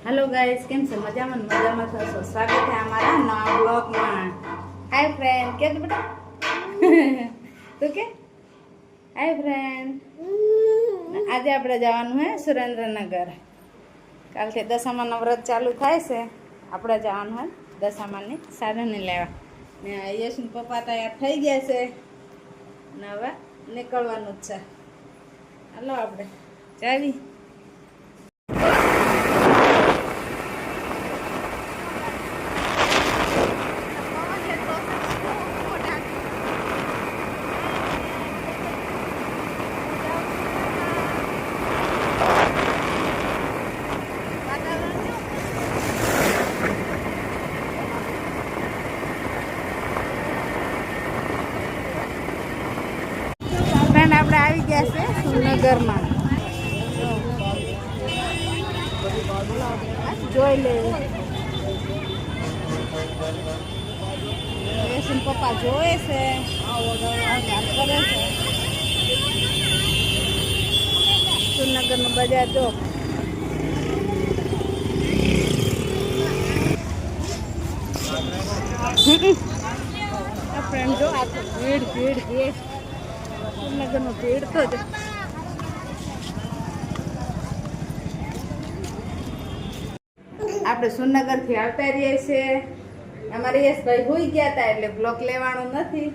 hello guys કેમ છે મજામાં મજામાં થશો સ્વાગત છે અમારા નવા બ્લોગમાં હાય ફ્રેન્ડ કે બેટા તું કે હાય ફ્રેન્ડ આજે આપણે જવાનું હે સુરેન્દ્રનગર કાલથી દશામાનો વ્રત ચાલુ થાય છે આપણે જવાનું હે દશામાની સાધને લેવા ને યશના પપ્પા તૈયાર થઈ ગયા છે ને હવે નીકળવાનું જ છે હાલો આપણે જાવી આપણે આવી ગયા છે સુરનગરમાં જોઈ લે યશના પપ્પા જોવે છે કરે છે સુરનગરનું બજાર જો ફ્રેન્ડ જો આ તો ભીડ ભીડ ભીડ સુરનગરનો ભીડ તો જ આપણે સુરનગરથી આવતા રહીએ છીએ અમારે યશભાઈ હોઈ ગયા હતા એટલે બ્લોક લેવાનું નથી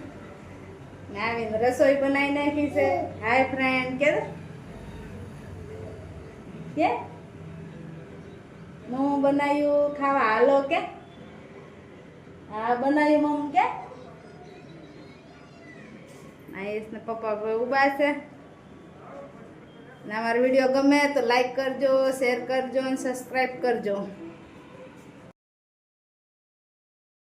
ને આવીને રસોઈ બનાવી નાખી છે હાય ફ્રેન્ડ કે હું બનાવ્યું ખાવા હાલો કે હા બનાવ્યું મમ્મી કે યશના પપ્પા ઊભા છે ને અમારો વિડીયો ગમે તો લાઈક કરજો શેર કરજો અને સબસ્ક્રાઈબ કરજો